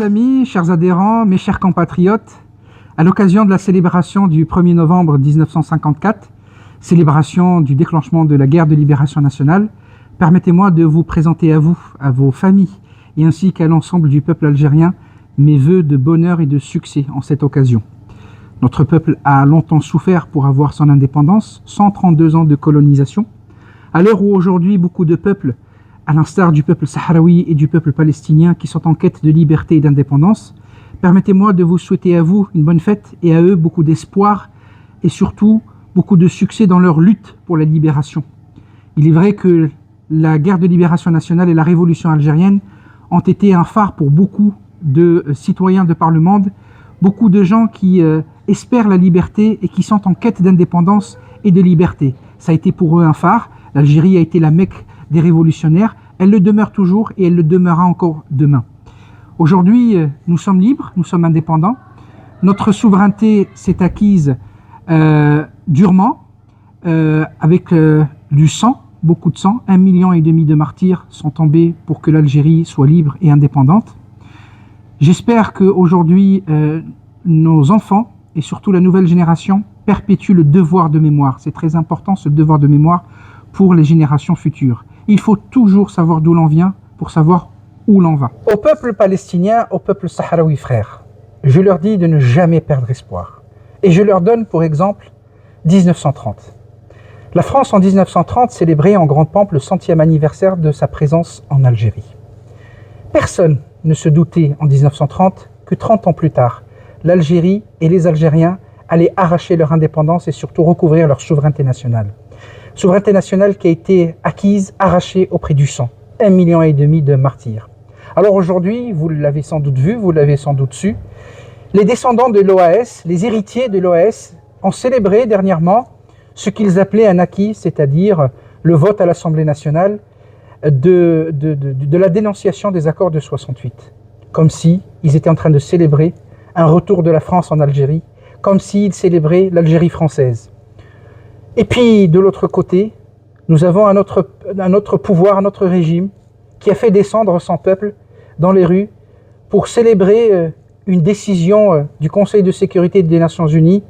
Chers amis, chers adhérents, mes chers compatriotes, à l'occasion de la célébration du 1er novembre 1954, célébration du déclenchement de la guerre de libération nationale, permettez-moi de vous présenter à vous, à vos familles et ainsi qu'à l'ensemble du peuple algérien mes vœux de bonheur et de succès en cette occasion. Notre peuple a longtemps souffert pour avoir son indépendance, 132 ans de colonisation. À l'heure où aujourd'hui beaucoup de peuples, à l'instar du peuple sahraoui et du peuple palestinien qui sont en quête de liberté et d'indépendance, permettez-moi de vous souhaiter à vous une bonne fête et à eux beaucoup d'espoir et surtout beaucoup de succès dans leur lutte pour la libération. Il est vrai que la guerre de libération nationale et la révolution algérienne ont été un phare pour beaucoup de citoyens de par le monde, beaucoup de gens qui espèrent la liberté et qui sont en quête d'indépendance et de liberté. Ça a été pour eux un phare. L'Algérie a été la Mecque des révolutionnaires, elle le demeure toujours et elle le demeurera encore demain. Aujourd'hui, nous sommes libres, nous sommes indépendants. Notre souveraineté s'est acquise durement, avec du sang, beaucoup de sang. 1,5 million de martyrs sont tombés pour que l'Algérie soit libre et indépendante. J'espère qu'aujourd'hui, nos enfants et surtout la nouvelle génération perpétuent le devoir de mémoire. C'est très important, ce devoir de mémoire pour les générations futures. Il faut toujours savoir d'où l'on vient pour savoir où l'on va. Au peuple palestinien, au peuple sahraoui frère, je leur dis de ne jamais perdre espoir. Et je leur donne pour exemple 1930. La France en 1930 célébrait en grande pompe le 100e anniversaire de sa présence en Algérie. Personne ne se doutait en 1930 que 30 ans plus tard, l'Algérie et les Algériens allaient arracher leur indépendance et surtout recouvrir leur souveraineté nationale. Souveraineté nationale qui a été acquise, arrachée au prix du sang. 1,5 million de martyrs. Alors aujourd'hui, vous l'avez sans doute vu, vous l'avez sans doute su, les descendants de l'OAS, les héritiers de l'OAS, ont célébré dernièrement ce qu'ils appelaient un acquis, c'est-à-dire le vote à l'Assemblée nationale de la dénonciation des accords de 68. Comme si ils étaient en train de célébrer un retour de la France en Algérie, comme s'ils célébraient l'Algérie française. Et puis, de l'autre côté, nous avons un autre pouvoir, un autre régime qui a fait descendre son peuple dans les rues pour célébrer une décision du Conseil de sécurité des Nations Unies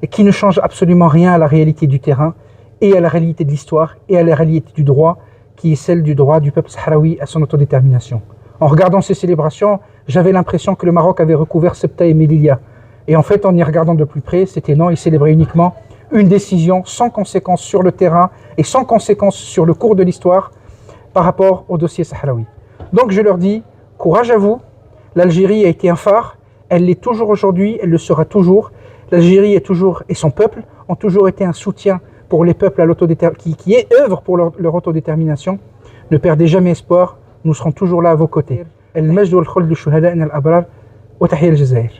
et qui ne change absolument rien à la réalité du terrain et à la réalité de l'histoire et à la réalité du droit qui est celle du droit du peuple sahraoui à son autodétermination. En regardant ces célébrations, j'avais l'impression que le Maroc avait recouvert Ceuta et Melilla. Et en fait, en y regardant de plus près, c'était non, il célébrait uniquement une décision sans conséquence sur le terrain et sans conséquence sur le cours de l'histoire par rapport au dossier sahraoui. Donc je leur dis, courage à vous, l'Algérie a été un phare, elle l'est toujours aujourd'hui, elle le sera toujours. L'Algérie est toujours, et son peuple ont toujours été un soutien pour les peuples à qui œuvrent pour leur autodétermination. Ne perdez jamais espoir, nous serons toujours là à vos côtés. المجد والخلد للشهداء الأبرار وتحية الجزائر.